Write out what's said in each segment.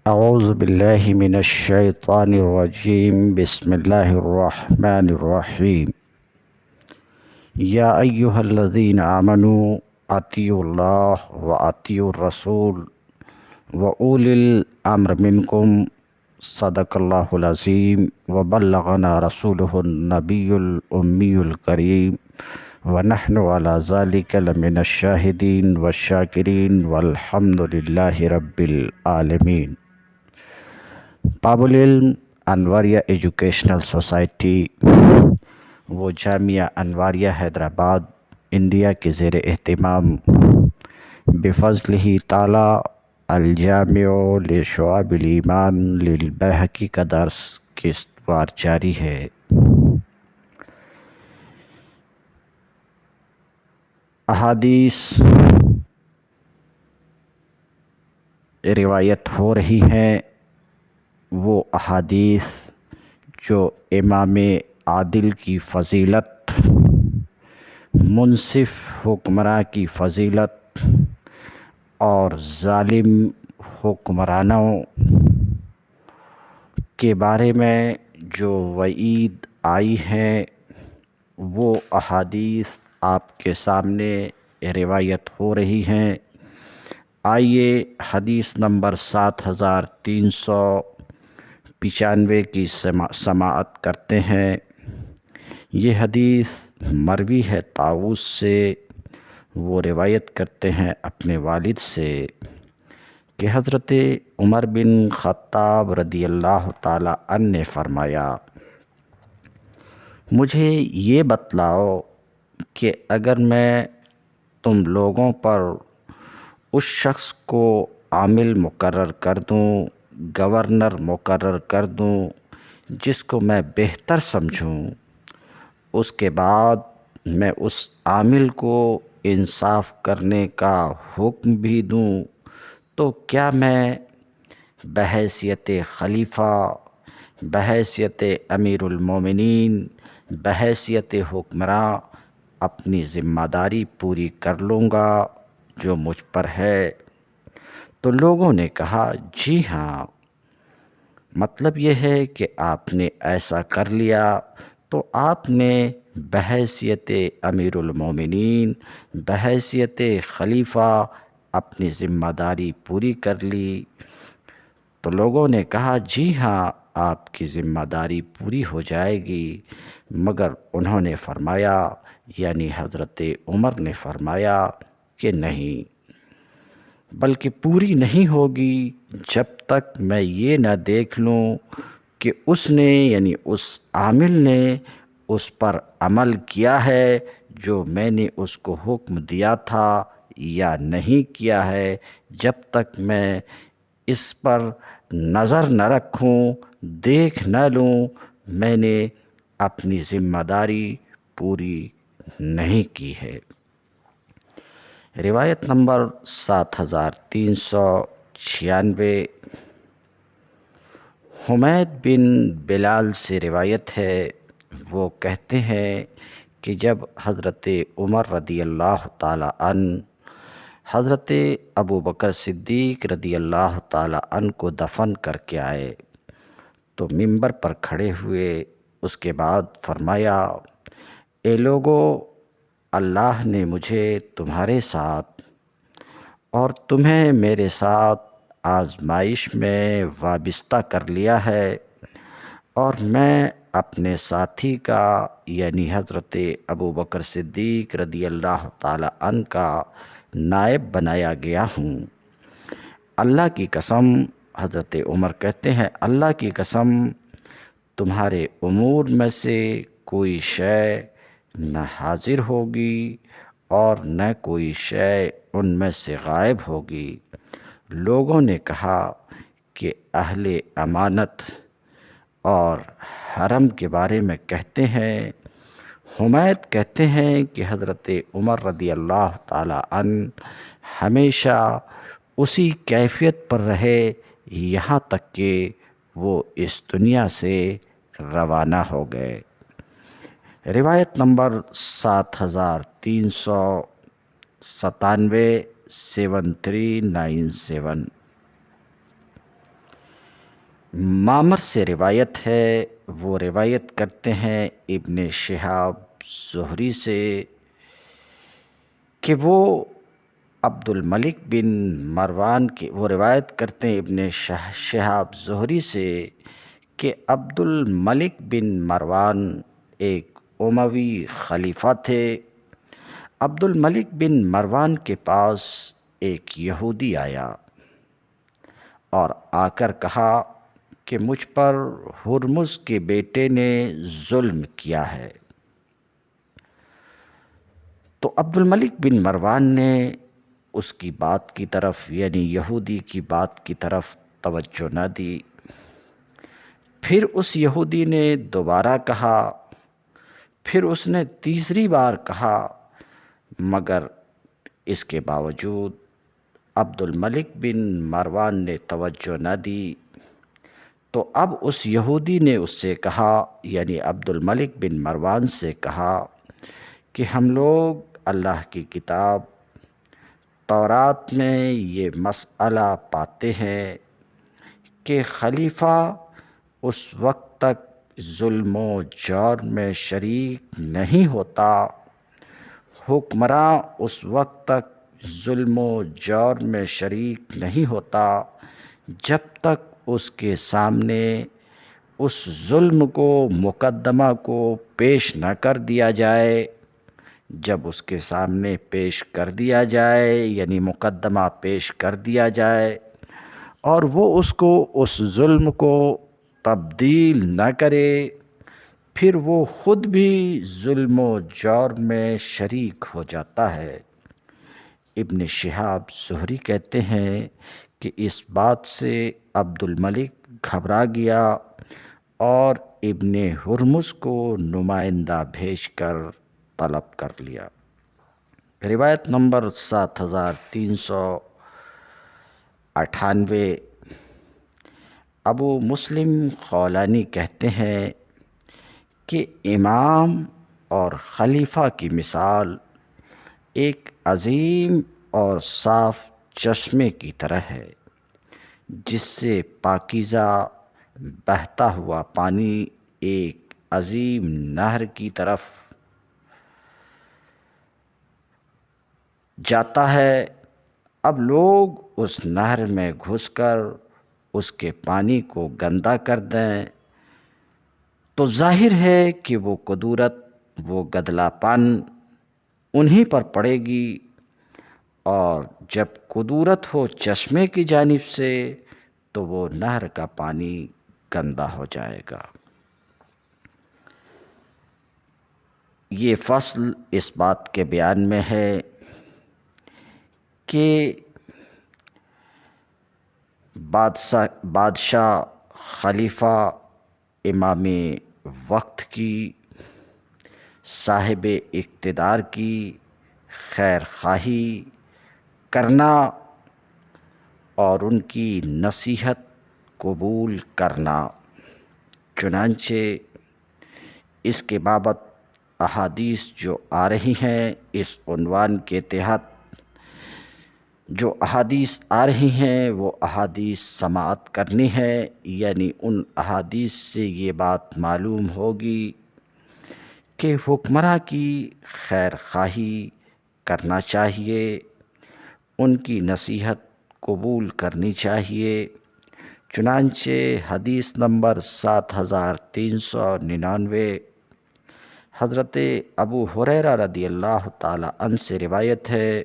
اعوذ باللہ من الشیطان الرجیم بسم اللہ الرحمن الرحیم یا ایہا الذین آمنوا اطیعوا اللہ واطیعوا الرسول واولی الامر منکم صدق اللہ العظیم وبلغنا رسولہ النبی الامی الکریم ونحن علی ذلک لمن الشاہدین والشاکرین والحمد للہ رب العالمین۔ باب العلم انواریہ ایجوکیشنل سوسائٹی وہ جامعہ انواریہ حیدرآباد انڈیا کے زیر اہتمام بفضلہ تعالی الجامع لشعب الایمان للبیہقی کا درس قسط وار جاری ہے۔ احادیث روایت ہو رہی ہیں، وہ احادیث جو امام عادل کی فضیلت، منصف حکمراں کی فضیلت اور ظالم حکمرانوں کے بارے میں جو وعید آئی ہیں، وہ احادیث آپ کے سامنے روایت ہو رہی ہیں۔ آئیے حدیث نمبر 7395 کی سماعت کرتے ہیں۔ یہ حدیث مروی ہے طاووس سے، وہ روایت کرتے ہیں اپنے والد سے کہ حضرت عمر بن خطاب رضی اللہ تعالی عنہ نے فرمایا، مجھے یہ بتلاؤ کہ اگر میں تم لوگوں پر اس شخص کو عامل مقرر کر دوں، گورنر مقرر کر دوں جس کو میں بہتر سمجھوں، اس کے بعد میں اس عامل کو انصاف کرنے کا حکم بھی دوں، تو کیا میں بحیثیت خلیفہ، بحیثیت امیر المومنین، بحیثیت حکمراں اپنی ذمہ داری پوری کر لوں گا جو مجھ پر ہے؟ تو لوگوں نے کہا جی ہاں، مطلب یہ ہے کہ آپ نے ایسا کر لیا تو آپ نے بحیثیت امیر المومنین، بحیثیت خلیفہ اپنی ذمہ داری پوری کر لی۔ تو لوگوں نے کہا جی ہاں، آپ کی ذمہ داری پوری ہو جائے گی، مگر انہوں نے فرمایا، یعنی حضرت عمر نے فرمایا کہ نہیں، بلکہ پوری نہیں ہوگی جب تک میں یہ نہ دیکھ لوں کہ اس نے، یعنی اس عامل نے اس پر عمل کیا ہے جو میں نے اس کو حکم دیا تھا یا نہیں کیا ہے۔ جب تک میں اس پر نظر نہ رکھوں، دیکھ نہ لوں، میں نے اپنی ذمہ داری پوری نہیں کی ہے۔ روایت نمبر 7396 حمید بن بلال سے روایت ہے، وہ کہتے ہیں کہ جب حضرت عمر رضی اللہ تعالی عنہ حضرت ابو بکر صدیق رضی اللہ تعالی عنہ کو دفن کر کے آئے تو منبر پر کھڑے ہوئے، اس کے بعد فرمایا، اے لوگو، اللہ نے مجھے تمہارے ساتھ اور تمہیں میرے ساتھ آزمائش میں وابستہ کر لیا ہے، اور میں اپنے ساتھی کا، یعنی حضرت ابو بکر صدیق رضی اللہ تعالی عنہ کا نائب بنایا گیا ہوں۔ اللہ کی قسم، حضرت عمر کہتے ہیں، اللہ کی قسم، تمہارے امور میں سے کوئی شے نہ حاضر ہوگی اور نہ کوئی شے ان میں سے غائب ہوگی۔ لوگوں نے کہا کہ اہل امانت اور حرم کے بارے میں کہتے ہیں۔ حمید کہتے ہیں کہ حضرت عمر رضی اللہ تعالی عنہ ہمیشہ اسی کیفیت پر رہے یہاں تک کہ وہ اس دنیا سے روانہ ہو گئے۔ روایت نمبر 7397 7397۔ معمر سے روایت ہے، وہ روایت کرتے ہیں ابن شہاب زہری سے کہ وہ عبد الملک بن مروان کے وہ روایت کرتے ہیں ابن شہاب زہری سے کہ عبد الملک بن مروان ایک اموی خلیفہ تھے۔ عبد الملک بن مروان کے پاس ایک یہودی آیا اور آ کر کہا کہ مجھ پر ہرمز کے بیٹے نے ظلم کیا ہے۔ تو عبد الملک بن مروان نے اس کی بات کی طرف، یعنی یہودی کی بات کی طرف توجہ نہ دی۔ پھر اس یہودی نے دوبارہ کہا، پھر اس نے تیسری بار کہا، مگر اس کے باوجود عبد الملک بن مروان نے توجہ نہ دی۔ تو اب اس یہودی نے اس سے کہا، یعنی عبد الملک بن مروان سے کہا کہ ہم لوگ اللہ کی کتاب تورات میں یہ مسئلہ پاتے ہیں کہ خلیفہ اس وقت تک ظلم و جور میں شریک نہیں ہوتا، حکمراں اس وقت تک ظلم و جور میں شریک نہیں ہوتا جب تک اس کے سامنے اس ظلم کو، مقدمہ کو پیش نہ کر دیا جائے۔ جب اس کے سامنے پیش کر دیا جائے، یعنی مقدمہ پیش کر دیا جائے اور وہ اس کو، اس ظلم کو تبدیل نہ کرے، پھر وہ خود بھی ظلم و جور میں شریک ہو جاتا ہے۔ ابن شہاب زہری کہتے ہیں کہ اس بات سے عبد الملک گھبرا گیا اور ابن ہرمز کو نمائندہ بھیج کر طلب کر لیا۔ روایت نمبر 7398۔ ابو مسلم خولانی کہتے ہیں کہ امام اور خلیفہ کی مثال ایک عظیم اور صاف چشمے کی طرح ہے جس سے پاکیزہ بہتا ہوا پانی ایک عظیم نہر کی طرف جاتا ہے۔ اب لوگ اس نہر میں گھس کر اس کے پانی کو گندا کر دیں تو ظاہر ہے کہ وہ کدورت، وہ گدلا پن انہی پر پڑے گی، اور جب کدورت ہو چشمے کی جانب سے تو وہ نہر کا پانی گندا ہو جائے گا۔ یہ فصل اس بات کے بیان میں ہے کہ بادشاہ، خلیفہ، امام وقت کی، صاحب اقتدار کی خیر خواہی کرنا اور ان کی نصیحت قبول کرنا۔ چنانچہ اس کے بابت احادیث جو آ رہی ہیں، اس عنوان کے تحت جو احادیث آ رہی ہیں وہ احادیث سماعت کرنی ہے، یعنی ان احادیث سے یہ بات معلوم ہوگی کہ حکمراں کی خیر خواہی کرنا چاہیے، ان کی نصیحت قبول کرنی چاہیے۔ چنانچہ حدیث نمبر 7399 حضرت ابو ہریرہ رضی اللہ تعالی عنہ سے روایت ہے۔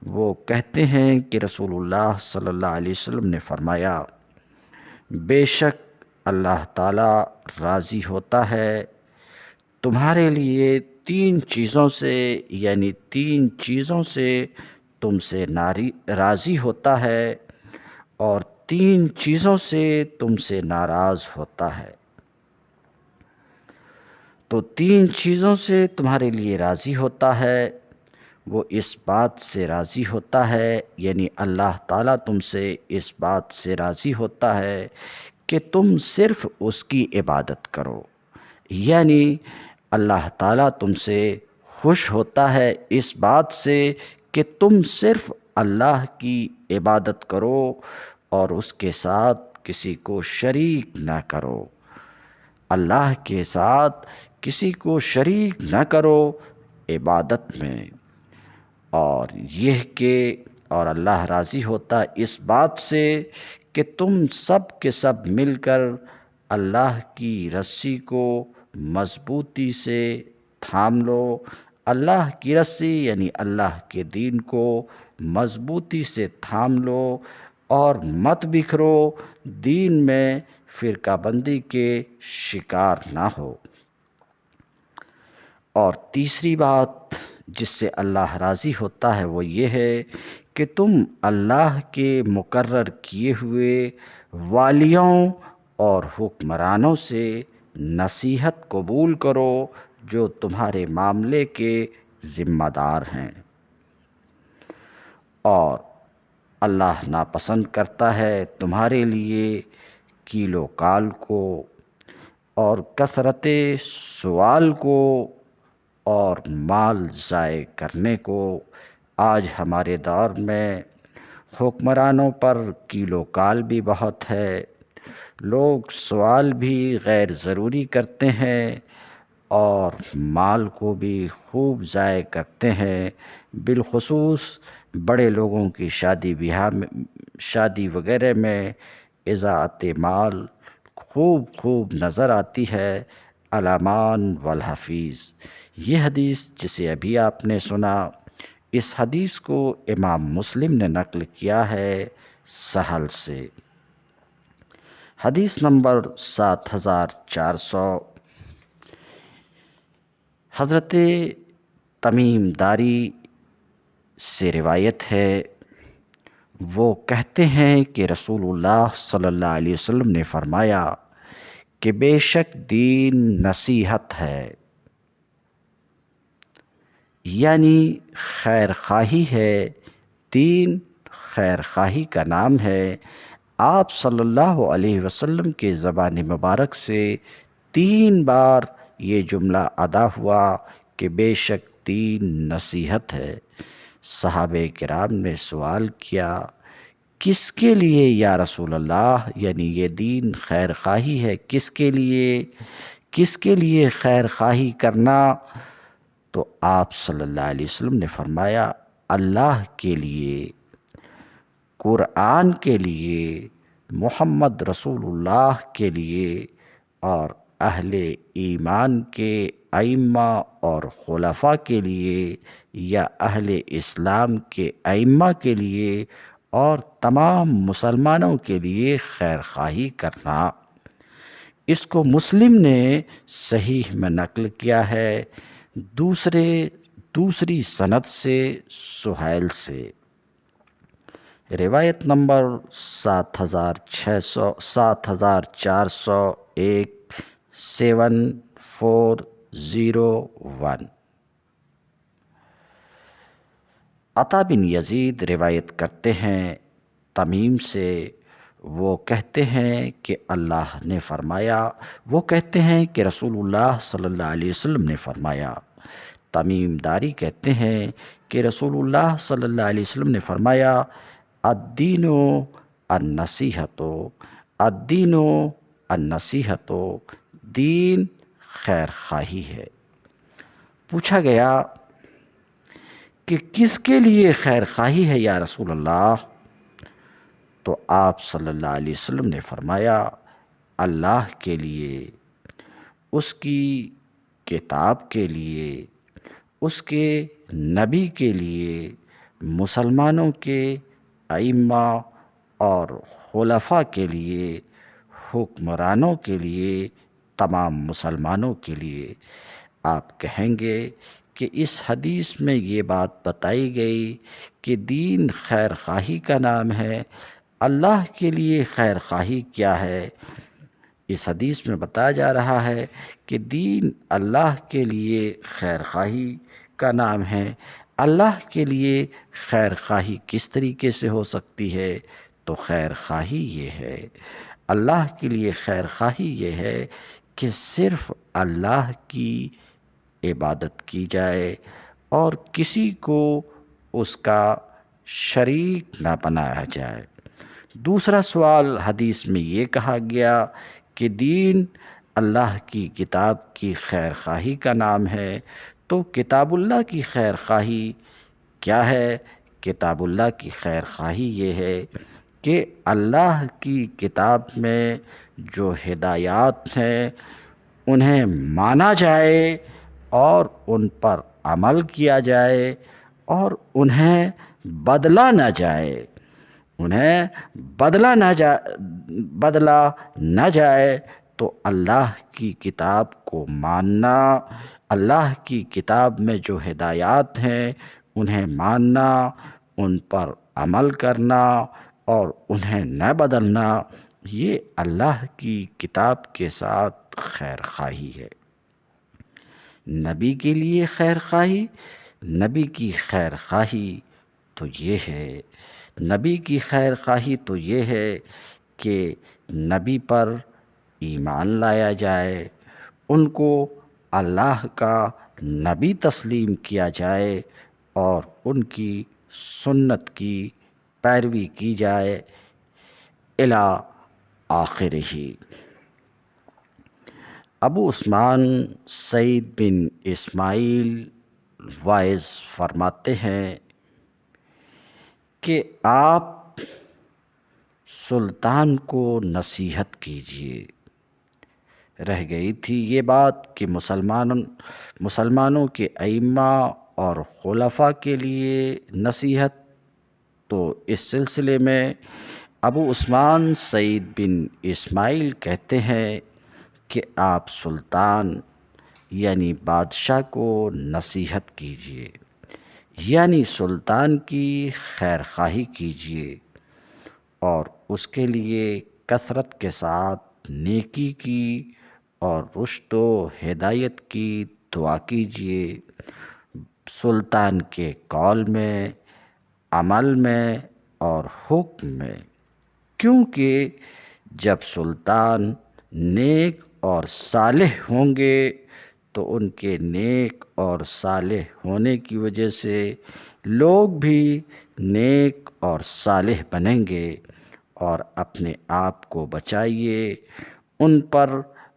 وہ کہتے ہیں کہ رسول اللہ صلی اللہ علیہ وسلم نے فرمایا، بے شک اللہ تعالی راضی ہوتا ہے تمہارے لیے تین چیزوں سے، یعنی تین چیزوں سے تم سے راضی ہوتا ہے اور تین چیزوں سے تم سے ناراض ہوتا ہے۔ تو تین چیزوں سے تمہارے لیے راضی ہوتا ہے، وہ اس بات سے راضی ہوتا ہے، یعنی اللہ تعالیٰ تم سے اس بات سے راضی ہوتا ہے کہ تم صرف اس کی عبادت کرو، یعنی اللہ تعالیٰ تم سے خوش ہوتا ہے اس بات سے کہ تم صرف اللہ کی عبادت کرو اور اس کے ساتھ کسی کو شریک نہ کرو۔ اللہ کے ساتھ کسی کو شریک نہ کرو عبادت میں، اور یہ کہ اور اللہ راضی ہوتا اس بات سے کہ تم سب کے سب مل کر اللہ کی رسی کو مضبوطی سے تھام لو۔ اللہ کی رسی یعنی اللہ کے دین کو مضبوطی سے تھام لو اور مت بکھرو، دین میں فرقہ بندی کے شکار نہ ہو۔ اور تیسری بات جس سے اللہ راضی ہوتا ہے وہ یہ ہے کہ تم اللہ کے مقرر کیے ہوئے والیوں اور حکمرانوں سے نصیحت قبول کرو جو تمہارے معاملے کے ذمہ دار ہیں، اور اللہ ناپسند کرتا ہے تمہارے لیے کیل و کال کو اور کثرت سوال کو اور مال ضائع کرنے کو۔ آج ہمارے دور میں حکمرانوں پر کیل و کال بھی بہت ہے، لوگ سوال بھی غیر ضروری کرتے ہیں اور مال کو بھی خوب ضائع کرتے ہیں، بالخصوص بڑے لوگوں کی شادی وغیرہ میں اضاعت مال خوب نظر آتی ہے۔ الامان والحفیظ، یہ حدیث جسے ابھی آپ نے سنا، اس حدیث کو امام مسلم نے نقل کیا ہے سہل سے۔ حدیث نمبر 7400، حضرت تمیم داری سے روایت ہے، وہ کہتے ہیں کہ رسول اللہ صلی اللہ علیہ وسلم نے فرمایا کہ بے شک دین نصیحت ہے، یعنی خیر خواہی ہے، دین خیر خواہی کا نام ہے۔ آپ صلی اللہ علیہ وسلم کے زبان مبارک سے 3 بار یہ جملہ ادا ہوا کہ بے شک دین نصیحت ہے۔ صحابہ کرام نے سوال کیا، کس کے لیے یا رسول اللہ؟ یعنی یہ دین خیر خواہی ہے، کس کے لیے خیر خواہی کرنا؟ تو آپ صلی اللہ علیہ وسلم نے فرمایا اللہ کے لیے، قرآن کے لیے، محمد رسول اللہ کے لیے، اور اہل ایمان کے ائمہ اور خلفاء کے لیے، یا اہل اسلام کے ائمہ کے لیے اور تمام مسلمانوں کے لیے خیر خواہی کرنا۔ اس کو مسلم نے صحیح میں نقل کیا ہے دوسری سند سے سہیل سے۔ روایت نمبر 7401 7401۔ عطا بن یزید روایت کرتے ہیں تمیم سے، وہ کہتے ہیں کہ اللہ نے فرمایا، وہ کہتے ہیں کہ رسول اللہ صلی اللہ علیہ وسلم نے فرمایا۔ تمیم داری کہتے ہیں کہ رسول اللہ صلی اللہ علیہ وسلم نے فرمایا الدین النصیحۃ، الدین النصیحۃ، دین خیر خواہی ہے۔ پوچھا گیا کہ کس کے لیے خیر خواہی ہے یا رسول اللہ؟ تو آپ صلی اللہ علیہ وسلم نے فرمایا اللہ کے لیے، اس کی کتاب کے لیے، اس کے نبی کے لیے، مسلمانوں کے ائمہ اور خلفاء کے لیے، حکمرانوں کے لیے، تمام مسلمانوں کے لیے۔ آپ کہیں گے کہ اس حدیث میں یہ بات بتائی گئی کہ دین خیر خواہی کا نام ہے، اللہ کے لیے خیر خواہی کیا ہے؟ اس حدیث میں بتایا جا رہا ہے کہ دین اللہ کے لیے خیر خواہی کا نام ہے۔ اللہ کے لیے خیر خواہی کس طریقے سے ہو سکتی ہے؟ تو خیر خواہی یہ ہے، اللہ کے لیے خیر خواہی یہ ہے کہ صرف اللہ کی عبادت کی جائے اور کسی کو اس کا شریک نہ بنایا جائے۔ دوسرا سوال حدیث میں یہ کہا گیا کہ دین اللہ کی کتاب کی خیر خواہی کا نام ہے، تو کتاب اللہ کی خیر خواہی کیا ہے؟ کتاب اللہ کی خیر خواہی یہ ہے کہ اللہ کی کتاب میں جو ہدایات ہیں انہیں مانا جائے اور ان پر عمل کیا جائے اور انہیں بدلا نہ جائے، انہیں بدلا نہ جائے۔ تو اللہ کی کتاب کو ماننا، اللہ کی کتاب میں جو ہدایات ہیں انہیں ماننا، ان پر عمل کرنا اور انہیں نہ بدلنا، یہ اللہ کی کتاب کے ساتھ خیر خواہی ہے۔ نبی کے لیے خیر خواہی، نبی کی خیر خواہی تو یہ ہے، نبی کی خیر خواہی تو یہ ہے کہ نبی پر ایمان لایا جائے، ان کو اللہ کا نبی تسلیم کیا جائے اور ان کی سنت کی پیروی کی جائے الی آخرہ۔ ابو عثمان سعید بن اسماعیل وائز فرماتے ہیں کہ آپ سلطان کو نصیحت کیجیے۔ رہ گئی تھی یہ بات کہ مسلمانوں کے ائمہ اور خلفاء کے لیے نصیحت، تو اس سلسلے میں ابو عثمان سعید بن اسماعیل کہتے ہیں کہ آپ سلطان یعنی بادشاہ کو نصیحت کیجیے، یعنی سلطان کی خیر خواہی کیجیے اور اس کے لیے کثرت کے ساتھ نیکی کی اور رشد و ہدایت کی دعا کیجیے، سلطان کے قول میں، عمل میں اور حکم میں، کیونکہ جب سلطان نیک اور صالح ہوں گے تو ان کے نیک اور صالح ہونے کی وجہ سے لوگ بھی نیک اور صالح بنیں گے۔ اور اپنے آپ کو بچائیے ان پر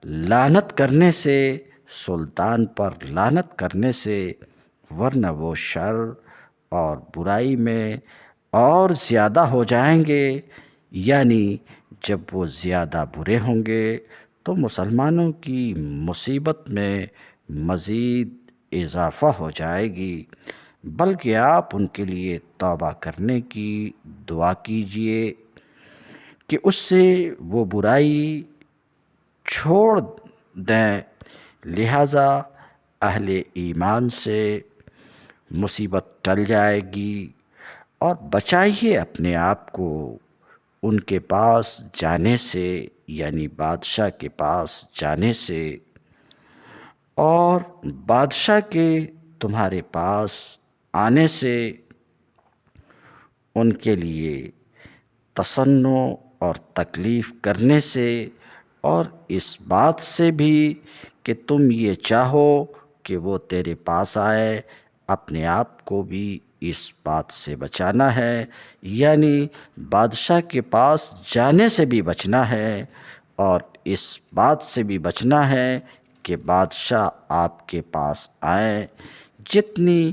لعنت کرنے سے، سلطان پر لعنت کرنے سے، ورنہ وہ شر اور برائی میں اور زیادہ ہو جائیں گے، یعنی جب وہ زیادہ برے ہوں گے تو مسلمانوں کی مصیبت میں مزید اضافہ ہو جائے گی۔ بلکہ آپ ان کے لیے توبہ کرنے کی دعا کیجیے کہ اس سے وہ برائی چھوڑ دیں، لہٰذا اہل ایمان سے مصیبت ٹل جائے گی۔ اور بچائیے اپنے آپ کو ان کے پاس جانے سے، یعنی بادشاہ کے پاس جانے سے، اور بادشاہ کے تمہارے پاس آنے سے، ان کے لیے تصنع اور تکلیف کرنے سے، اور اس بات سے بھی کہ تم یہ چاہو کہ وہ تیرے پاس آئے، اپنے آپ کو بھی اس بات سے بچانا ہے، یعنی بادشاہ کے پاس جانے سے بھی بچنا ہے اور اس بات سے بھی بچنا ہے کہ بادشاہ آپ کے پاس آئیں۔ جتنی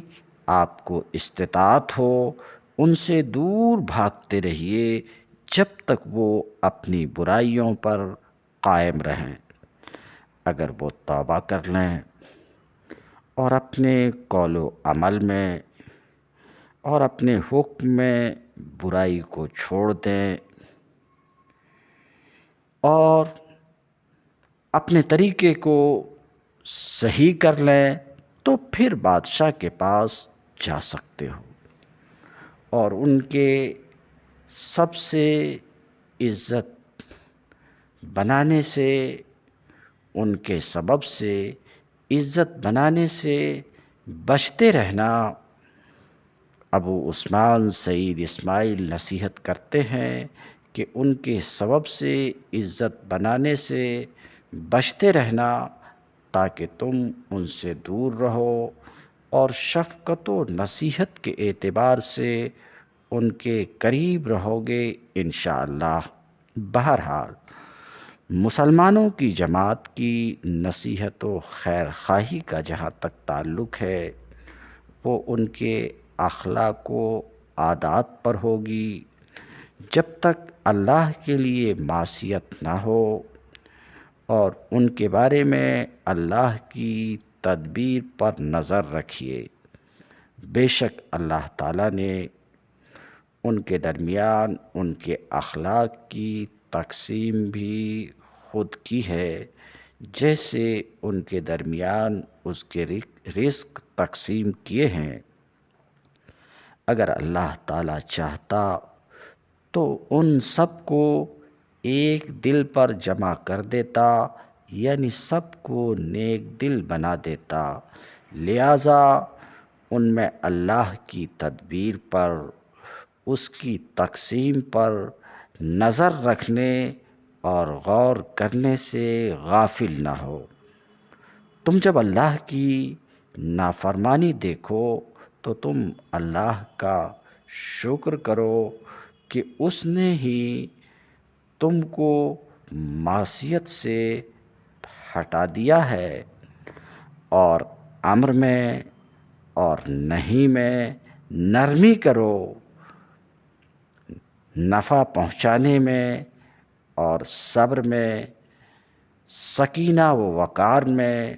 آپ کو استطاعت ہو ان سے دور بھاگتے رہیے جب تک وہ اپنی برائیوں پر قائم رہیں۔ اگر وہ توبہ کر لیں اور اپنے قول و عمل میں اور اپنے حکم میں برائی کو چھوڑ دیں اور اپنے طریقے کو صحیح کر لیں، تو پھر بادشاہ کے پاس جا سکتے ہو اور ان کے سب سے عزت بنانے سے، ان کے سبب سے عزت بنانے سے بچتے رہنا۔ ابو عثمان سعید اسماعیل نصیحت کرتے ہیں کہ ان کے سبب سے عزت بنانے سے بچتے رہنا تاکہ تم ان سے دور رہو اور شفقت و نصیحت کے اعتبار سے ان کے قریب رہو گے انشاءاللہ۔ بہرحال مسلمانوں کی جماعت کی نصیحت و خیر خواہی کا جہاں تک تعلق ہے وہ ان کے اخلاق و عادات پر ہوگی۔ جب تک اللہ کے لیے معصیت نہ ہو اور ان کے بارے میں اللہ کی تدبیر پر نظر رکھیے۔ بے شک اللہ تعالیٰ نے ان کے درمیان ان کے اخلاق کی تقسیم بھی خود کی ہے، جیسے ان کے درمیان اس کے رزق تقسیم کیے ہیں۔ اگر اللہ تعالیٰ چاہتا تو ان سب کو ایک دل پر جمع کر دیتا، یعنی سب کو نیک دل بنا دیتا۔ لہٰذا ان میں اللہ کی تدبیر پر، اس کی تقسیم پر نظر رکھنے اور غور کرنے سے غافل نہ ہو۔ تم جب اللہ کی نافرمانی دیکھو تو تم اللہ کا شکر کرو کہ اس نے ہی تم کو معصیت سے ہٹا دیا ہے، اور امر میں اور نہیں میں نرمی کرو، نفع پہنچانے میں اور صبر میں، سکینہ و وقار میں۔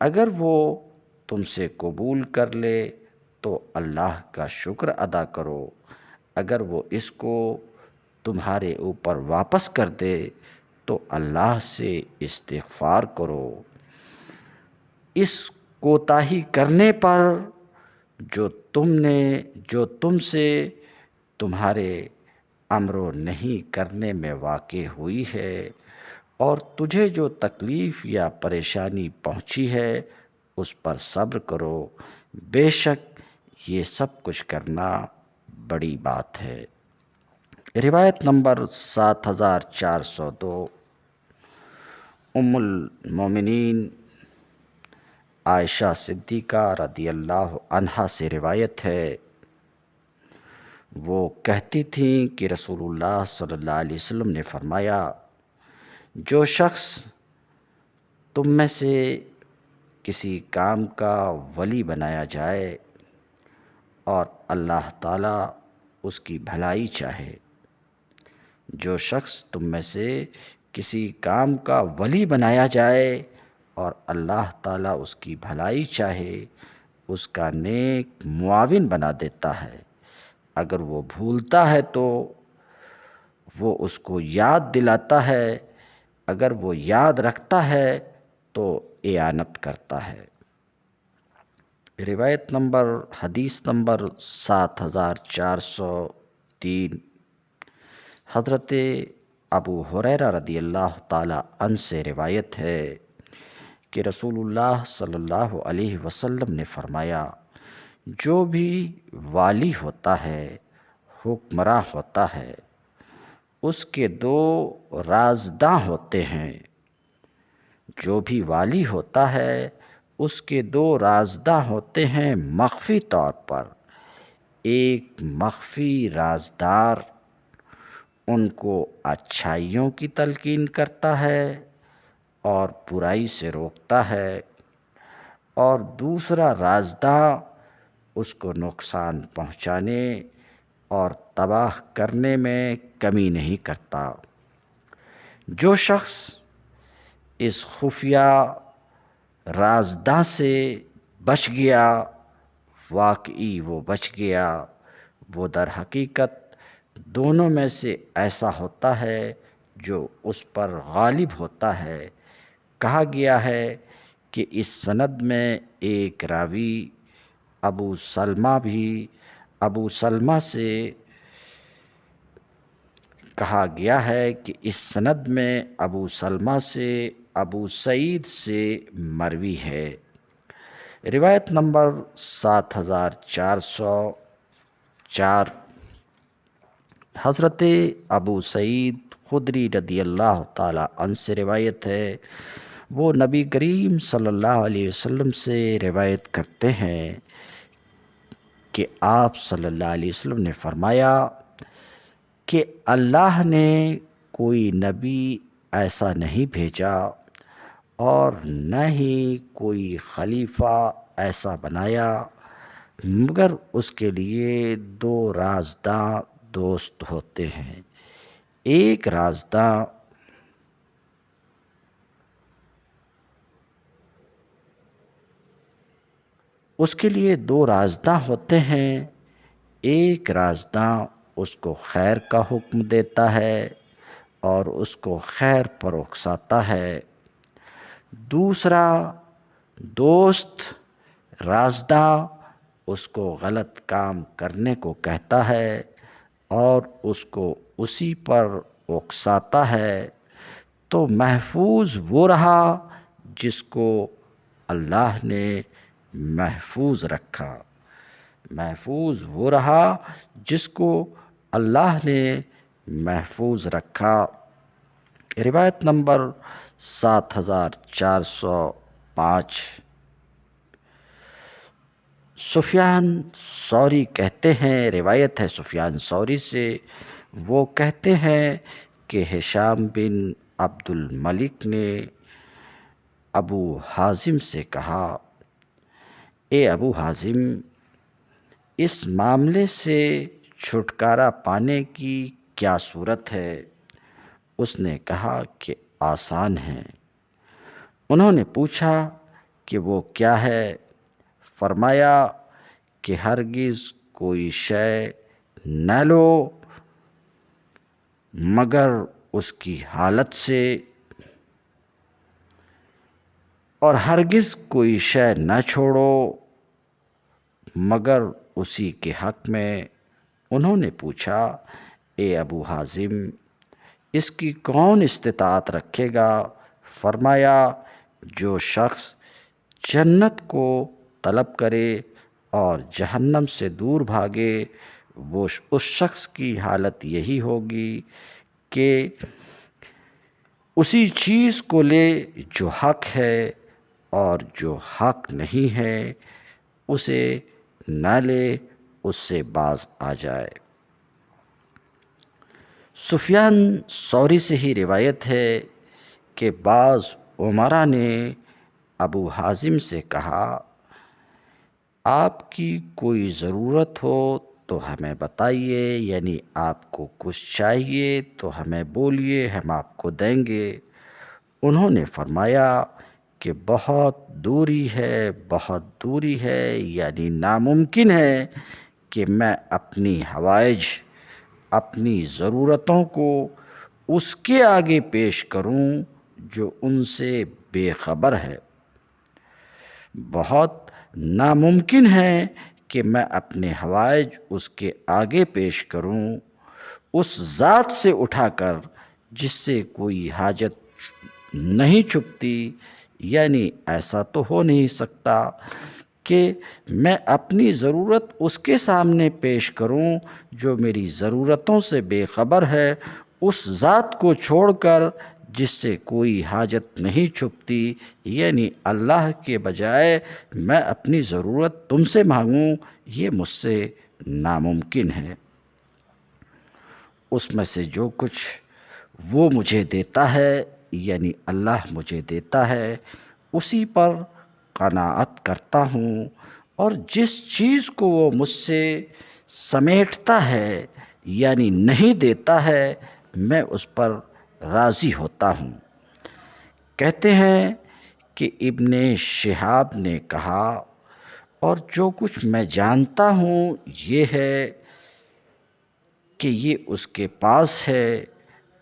اگر وہ تم سے قبول کر لے تو اللہ کا شکر ادا کرو، اگر وہ اس کو تمہارے اوپر واپس کر دے تو اللہ سے استغفار کرو۔ اس کوتاہی کرنے پر جو تم سے تمہارے امر و نہیں کرنے میں واقع ہوئی ہے، اور تجھے جو تکلیف یا پریشانی پہنچی ہے اس پر صبر کرو، بے شک یہ سب کچھ کرنا بڑی بات ہے۔ روایت نمبر 7402 ام المومنین عائشہ صدیقہ رضی اللہ عنہا سے روایت ہے، وہ کہتی تھیں کہ رسول اللہ صلی اللہ علیہ وسلم نے فرمایا، جو شخص تم میں سے کسی کام کا ولی بنایا جائے اور اللہ تعالیٰ اس کی بھلائی چاہے، جو شخص تم میں سے کسی کام کا ولی بنایا جائے اور اللہ تعالیٰ اس کی بھلائی چاہے، اس کا نیک معاون بنا دیتا ہے۔ اگر وہ بھولتا ہے تو وہ اس کو یاد دلاتا ہے، اگر وہ یاد رکھتا ہے تو اعانت کرتا ہے۔ روایت نمبر حدیث نمبر 7403 حضرت ابو ہریرہ رضی اللہ تعالیٰ عنہ سے روایت ہے کہ رسول اللہ صلی اللہ علیہ وسلم نے فرمایا، جو بھی والی ہوتا ہے، حکمراں ہوتا ہے، اس کے دو رازداں ہوتے ہیں۔ جو بھی والی ہوتا ہے اس کے دو رازداں ہوتے ہیں مخفی طور پر۔ ایک مخفی رازدار ان کو اچھائیوں کی تلقین کرتا ہے اور برائی سے روکتا ہے، اور دوسرا رازداں اس کو نقصان پہنچانے اور تباہ کرنے میں کمی نہیں کرتا۔ جو شخص اس خفیہ رازداں سے بچ گیا، واقعی وہ بچ گیا، وہ در حقیقت دونوں میں سے ایسا ہوتا ہے جو اس پر غالب ہوتا ہے۔ کہا گیا ہے کہ اس سند میں ایک راوی ابو سلمہ سے کہا گیا ہے کہ اس سند میں ابو سلمہ سے ابو سعید سے مروی ہے۔ روایت نمبر 7404 حضرت ابو سعید خدری رضی اللہ تعالیٰ عنہ سے روایت ہے، وہ نبی کریم صلی اللہ علیہ وسلم سے روایت کرتے ہیں کہ آپ صلی اللہ علیہ وسلم نے فرمایا کہ اللہ نے کوئی نبی ایسا نہیں بھیجا اور نہ ہی کوئی خلیفہ ایسا بنایا مگر اس کے لیے دو رازداں دوست ہوتے ہیں۔ ایک رازداں اس کے لیے دو رازداں ہوتے ہیں، ایک رازداں اس کو خیر کا حکم دیتا ہے اور اس کو خیر پر اکساتا ہے، دوسرا دوست رازداں اس کو غلط کام کرنے کو کہتا ہے اور اس کو اسی پر اکساتا ہے۔ تو محفوظ وہ رہا جس کو اللہ نے محفوظ رکھا، محفوظ وہ رہا جس کو اللہ نے محفوظ رکھا۔ روایت نمبر 7405۔ سفیان ثوری کہتے ہیں، روایت ہے سفیان ثوری سے، وہ کہتے ہیں کہ ہشام بن عبد الملک نے ابو حازم سے کہا، اے ابو حازم، اس معاملے سے چھٹکارا پانے کی کیا صورت ہے؟ اس نے کہا کہ آسان ہے۔ انہوں نے پوچھا کہ وہ کیا ہے؟ فرمایا کہ ہرگز کوئی شے نہ لو مگر اس کی حالت سے، اور ہرگز کوئی شے نہ چھوڑو مگر اسی کے حق میں۔ انہوں نے پوچھا، اے ابو حازم، اس کی کون استطاعت رکھے گا؟ فرمایا، جو شخص جنت کو طلب کرے اور جہنم سے دور بھاگے، وہ اس شخص کی حالت یہی ہوگی کہ اسی چیز کو لے جو حق ہے اور جو حق نہیں ہے اسے نہ لے، اس سے باز آ جائے۔ سفیان ثوری سے ہی روایت ہے کہ بعض عمرا نے ابو حازم سے کہا، آپ کی کوئی ضرورت ہو تو ہمیں بتائیے، یعنی آپ کو کچھ چاہیے تو ہمیں بولیے، ہم آپ کو دیں گے۔ انہوں نے فرمایا کہ بہت دوری ہے، بہت دوری ہے، یعنی ناممکن ہے کہ میں اپنی حوائج، اپنی ضرورتوں کو اس کے آگے پیش کروں جو ان سے بے خبر ہے۔ بہت ناممکن ہے کہ میں اپنے حوائج اس کے آگے پیش کروں، اس ذات سے اٹھا کر جس سے کوئی حاجت نہیں چھپتی، یعنی ایسا تو ہو نہیں سکتا کہ میں اپنی ضرورت اس کے سامنے پیش کروں جو میری ضرورتوں سے بے خبر ہے، اس ذات کو چھوڑ کر جس سے کوئی حاجت نہیں چھپتی، یعنی اللہ کے بجائے میں اپنی ضرورت تم سے مانگوں، یہ مجھ سے ناممکن ہے۔ اس میں سے جو کچھ وہ مجھے دیتا ہے، یعنی اللہ مجھے دیتا ہے، اسی پر قناعت کرتا ہوں، اور جس چیز کو وہ مجھ سے سمیٹتا ہے یعنی نہیں دیتا ہے، میں اس پر راضی ہوتا ہوں۔ کہتے ہیں کہ ابن شہاب نے کہا، اور جو کچھ میں جانتا ہوں یہ ہے کہ یہ اس کے پاس ہے۔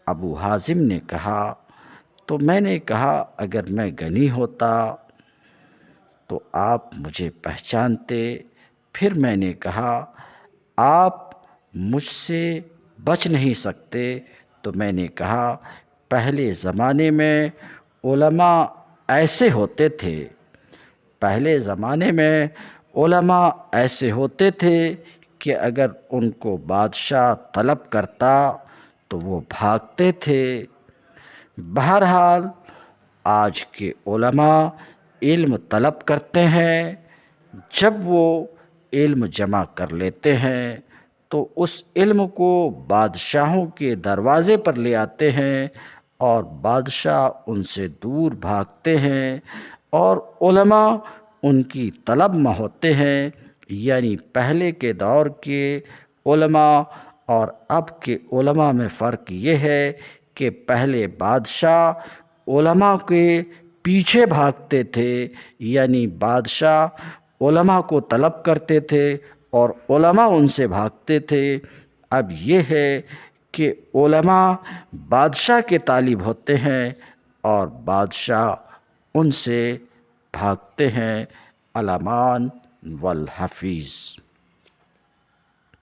ابو حازم نے کہا، تو میں نے کہا اگر میں غنی ہوتا تو آپ مجھے پہچانتے۔ پھر میں نے کہا آپ مجھ سے بچ نہیں سکتے، تو میں نے کہا پہلے زمانے میں علماء ایسے ہوتے تھے، پہلے زمانے میں علماء ایسے ہوتے تھے کہ اگر ان کو بادشاہ طلب کرتا تو وہ بھاگتے تھے۔ بہرحال آج کے علماء علم طلب کرتے ہیں، جب وہ علم جمع کر لیتے ہیں تو اس علم کو بادشاہوں کے دروازے پر لے آتے ہیں اور بادشاہ ان سے دور بھاگتے ہیں اور علماء ان کی طلب میں ہوتے ہیں۔ یعنی پہلے کے دور کے علماء اور اب کے علماء میں فرق یہ ہے کہ پہلے بادشاہ علماء کے پیچھے بھاگتے تھے، یعنی بادشاہ علماء کو طلب کرتے تھے اور علماء ان سے بھاگتے تھے۔ اب یہ ہے کہ علماء بادشاہ کے طالب ہوتے ہیں اور بادشاہ ان سے بھاگتے ہیں۔ الامان والحفیظ۔